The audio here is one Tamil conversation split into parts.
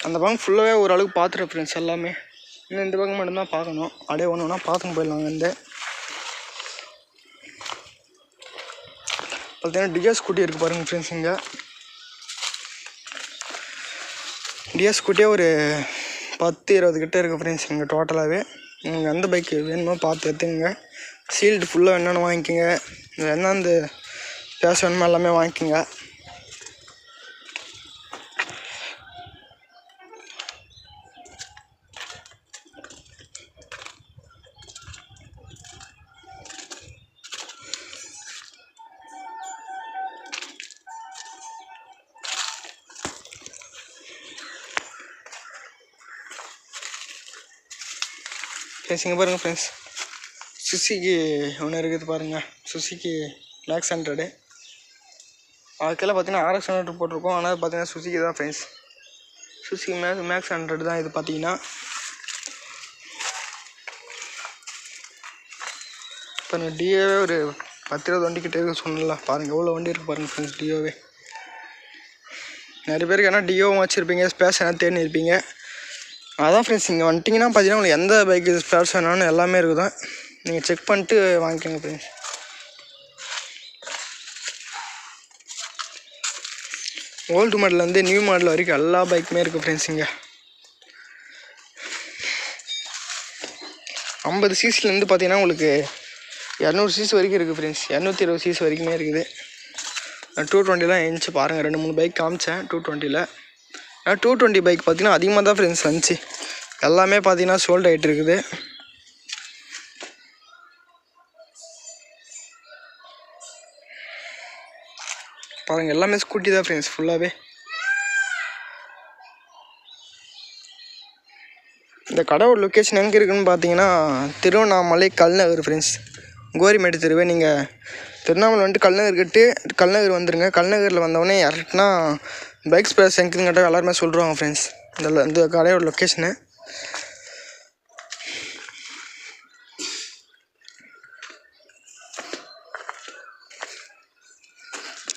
அந்த பக்கம் ஃபுல்லாகவே ஓரளவுக்கு பார்த்துட்டேன் ஃப்ரெண்ட்ஸ் எல்லாமே. இன்னும் இந்த பக்கம் மட்டும்தான் பார்க்கணும். அப்படியே ஒன்று ஒன்றா பார்த்துன்னு போயிடலாம். வந்து பார்த்தீங்கன்னா டிஎஸ் ஸ்கூட்டி இருக்குது பாருங்கள் ஃப்ரெண்ட்ஸ். இங்கே டிஎஸ் ஸ்கூட்டியே ஒரு 10-20 கிட்டே இருக்குது ஃப்ரெண்ட்ஸ் இங்கே டோட்டலாகவே. நீங்கள் எந்த பைக்கு வேணுமோ பார்த்து எடுத்துங்க. சீல்டு ஃபுல்லாக என்னென்ன வாங்கிக்கோங்க, எந்தெந்த பேச வேணுமோ எல்லாமே வாங்கிக்கோங்க. ஃப்ரெண்ட்ஸ் இங்கே பாருங்கள் ஃப்ரெண்ட்ஸ், சுசுகி ஒன்று இருக்குது பாருங்கள். சுசுகி மேக்ஸ் 100 அதுக்கெல்லாம் பார்த்தீங்கன்னா RX 100 போட்டிருக்கோம். ஆனால் பார்த்தீங்கன்னா சுசுகி தான் ஃப்ரெண்ட்ஸ். சுசுகி மேக்ஸ் 100 தான் இது. பார்த்தீங்கன்னா இப்போ நான் டியோவே ஒரு 10-20 வண்டி கிட்டே இருக்க சொன்னல பாருங்கள். எவ்வளோ வண்டி இருக்குது பாருங்கள் ஃப்ரெண்ட்ஸ் டியோவே. நிறைய பேருக்கு ஏன்னா டியோவும் வச்சுருப்பீங்க, ஸ்பேஸ் என்ன தேடி இருப்பீங்க. அதான் ஃப்ரெண்ட்ஸ் இங்கே வந்துட்டிங்கன்னா பார்த்தீங்கன்னா உங்களுக்கு எந்த பைக்கு ஸ்பேர்ஸ் வேணாலும் எல்லாமே இருக்குதான். நீங்கள் செக் பண்ணிட்டு வாங்கிக்கோங்க ஃப்ரெண்ட்ஸ். ஓல்டு மாடல்லேருந்து நியூ மாடல் வரைக்கும் எல்லா பைக்குமே இருக்குது ஃப்ரெண்ட்ஸ். இங்கே 50 சிசிலேருந்து பார்த்தீங்கன்னா உங்களுக்கு 200 சிசி வரைக்கும் இருக்குது ஃப்ரெண்ட்ஸ். 220 சிசி வரைக்குமே இருக்குது. 220 இருந்துச்சு பாருங்கள். 2-3 பைக் காமிச்சேன் 220. 220 பைக் பார்த்தீங்கன்னா அதிகமாக தான் ஃப்ரெண்ட்ஸ் வந்துச்சு. எல்லாமே பார்த்தீங்கன்னா சோல்ட் ஆகிட்டு இருக்குது. பாருங்கள் எல்லாமே ஸ்கூட்டி தான் ஃப்ரெண்ட்ஸ் ஃபுல்லாகவே. இந்த கடையோட லொக்கேஷன் எங்கே இருக்குதுன்னு பார்த்தீங்கன்னா திருவண்ணாமலை கல்நகர் ஃப்ரெண்ட்ஸ். கோரிமேடு தெருவே. நீங்கள் திருவண்ணாமலை வந்துட்டு கல்நகர் வந்துடுங்க. கல்நகரில் வந்தவொடனே யார்கிட்டனா பைக் ஸ்பேர்ஸ் எங்கேன்னு கேட்டால் எல்லாருமே சொல்லிடுவாங்க ஃப்ரெண்ட்ஸ் இந்த கடையோட லொக்கேஷனு.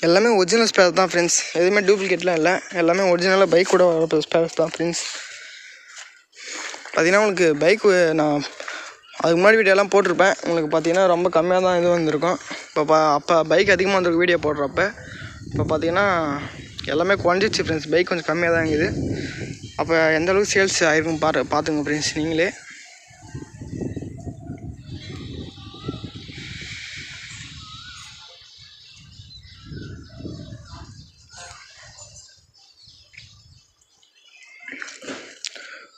எல்லாமே ஒரிஜினல் ஸ்பேர்ஸ் தான் ஃப்ரெண்ட்ஸ். எதுவுமே டூப்ளிகேட்லாம் இல்லை. எல்லாமே ஒரிஜினலாக பைக் கூட வர ஸ்பேர்ஸ் தான் ஃப்ரெண்ட்ஸ். பார்த்தீங்கன்னா உங்களுக்கு பைக்கு நான் அதுக்கு முன்னாடி வீடியோலாம் போட்டிருப்பேன். உங்களுக்கு பார்த்தீங்கன்னா ரொம்ப கம்மியாக தான் இது வந்திருக்கும். அப்போ பைக் அதிகமாக வந்திருக்கு வீடியோ போடுறப்ப. இப்போ பார்த்தீங்கன்னா எல்லாமே குறைஞ்சிச்சு ஃப்ரெண்ட்ஸ். பைக் கொஞ்சம் கம்மியாக தான் இருக்குது. அப்போ எந்த அளவுக்கு சேல்ஸ் ஆகிருக்கும் பார்த்துங்க ஃப்ரெண்ட்ஸ் நீங்களே.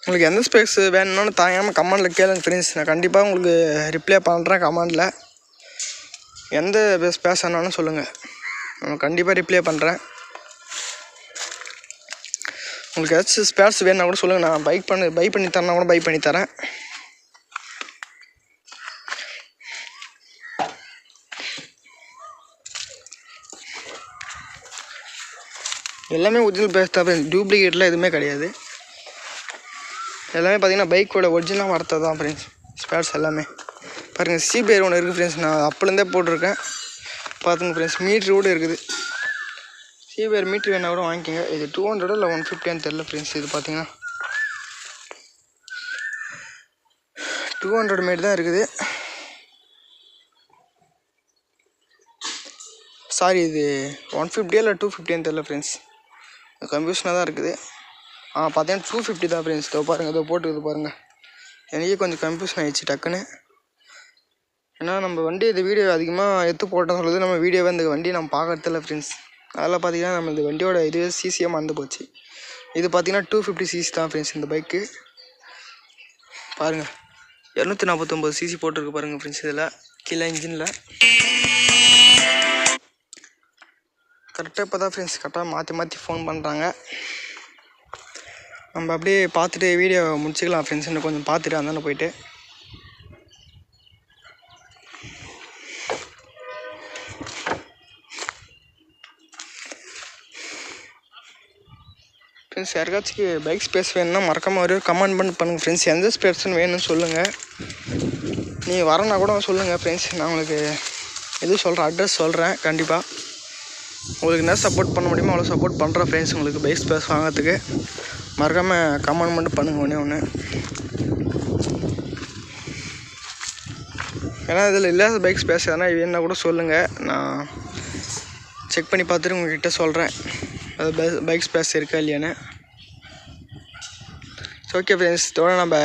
உங்களுக்கு எந்த ஸ்பேஸ் வேணும்னு தாங்காமல் கமெண்டில் கேளுங்க ஃப்ரெண்ட்ஸ். நான் கண்டிப்பாக உங்களுக்கு ரிப்ளை பண்ணுறேன் கமெண்டில். எந்த ஸ்பேஸ் வேணாலும் சொல்லுங்கள், நான் கண்டிப்பாக ரிப்ளை பண்ணுறேன். உங்களுக்கு ஏதாச்சும் ஸ்பேர்ஸ் வேணுன்னா கூட சொல்லுங்கள். நான் பை பண்ணி தரேன்னா கூட பை பண்ணி தரேன். எல்லாமே ஒரிஜினல் பேஸ் தான். டூப்ளிகேட்லாம் எதுவுமே கிடையாது. எல்லாமே பார்த்தீங்கன்னா பைக்கோட ஒரிஜினலாக வரது தான் ஃப்ரெண்ட்ஸ் ஸ்பேர்ஸ் எல்லாமே. பாருங்கள் சிபிஆர் ஒன்று இருக்குது ஃப்ரெண்ட்ஸ். நான் அப்போலேருந்தே போட்டிருக்கேன் பார்த்துங்க ஃப்ரெண்ட்ஸ். மீட்ரு கூட இருக்குது. சிபிஆர் மீட்ரு வேணால் கூட வாங்கிக்கோங்க. இது 200 இல்லை 150 தெரில ஃப்ரெண்ட்ஸ். இது பார்த்தீங்கன்னா 200 மீட்ரு தான் இருக்குது. சாரி இது 150 இல்லை 250 தெரில ஃப்ரெண்ட்ஸ். கன்ஃபியூஷனாக தான் இருக்குது. பார்த்தீங்கன்னா 250 தான் ஃப்ரெண்ட்ஸ். இதோ பாருங்கள், இதோ போட்டுக்குது பாருங்கள். எனக்கே கொஞ்சம் கன்ஃபியூஷன் ஆகிடுச்சு டக்குன்னு. ஏன்னா நம்ம வண்டி இந்த வீடியோ அதிகமாக எடுத்து போட்டோன்னு சொல்லுது. நம்ம வீடியோவை இந்த வண்டி நம்ம பார்க்கறதில்ல ஃப்ரெண்ட்ஸ். அதில் பார்த்தீங்கன்னா நம்ம இந்த வண்டியோட இதுவே சிசியாக மறந்து போச்சு. இது பார்த்தீங்கன்னா 250 சிசி தான் ஃப்ரெண்ட்ஸ். இந்த பைக்கு பாருங்கள் 249 சிசி போட்டிருக்கு பாருங்கள் ஃப்ரெண்ட்ஸ். இதில் கீழே இன்ஜினில் கரெக்டாக இப்போ தான் ஃப்ரெண்ட்ஸ் கரெக்டாக மாற்றி ஃபோன் பண்ணுறாங்க. நம்ம அப்படியே பார்த்துட்டு வீடியோ முடிச்சுக்கலாம் ஃப்ரெண்ட்ஸ். இன்னும் கொஞ்சம் பார்த்துட்டு அந்தாண்ட போயிட்டு ஃப்ரெண்ட்ஸ் யாருக்காச்சும் பைக் ஸ்பேஸ் வேணும்னா மறக்காமல் ஒரு கமெண்ட் பண்ணுங்கள் ஃப்ரெண்ட்ஸ். எந்த ஸ்பேஸ்ன்னு வேணும்னு சொல்லுங்கள். நீங்கள் வரனா கூட சொல்லுங்கள் ஃப்ரெண்ட்ஸ். நான் உங்களுக்கு எதுவும் சொல்கிறேன், அட்ரஸ் சொல்கிறேன். கண்டிப்பாக உங்களுக்கு என்ன சப்போர்ட் பண்ண முடியுமோ அவ்வளோ சப்போர்ட் பண்ணுறேன் ஃப்ரெண்ட்ஸ். உங்களுக்கு பைக் ஸ்பேஸ் வாங்கிறதுக்கு மறக்காமல் கமெண்ட் மட்டும் பண்ணுங்கள் ஒன்று. ஏன்னா இதில் இல்லாத பைக் ஸ்பேஸ் எதனா வேணுன்னா கூட சொல்லுங்கள், நான் செக் பண்ணி பார்த்துட்டு உங்கள்கிட்ட சொல்கிறேன் அது பைக் ஸ்பேஸ் இருக்கா இல்லையான்னு. ஸோ ஓகே ஃப்ரெண்ட்ஸ், இதோட நம்ம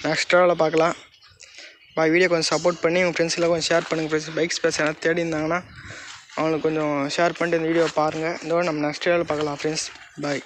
நெக்ஸ்ட் வீடியோவில் பார்க்கலாம். வீடியோ கொஞ்சம் சப்போர்ட் பண்ணி உங்கள் ஃப்ரெண்ட்ஸ்லாம் கொஞ்சம் ஷேர் பண்ணுங்கள் ஃப்ரெண்ட்ஸ். பைக் ஸ்பேஸ் எதனா தேடி இருந்தாங்கன்னா அவங்களுக்கு கொஞ்சம் ஷேர் பண்ணிட்டு இந்த வீடியோவை பாருங்கள். இதோட நம்ம நெக்ஸ்ட் வீடியோவில் பார்க்கலாம் ஃப்ரெண்ட்ஸ். பாய்.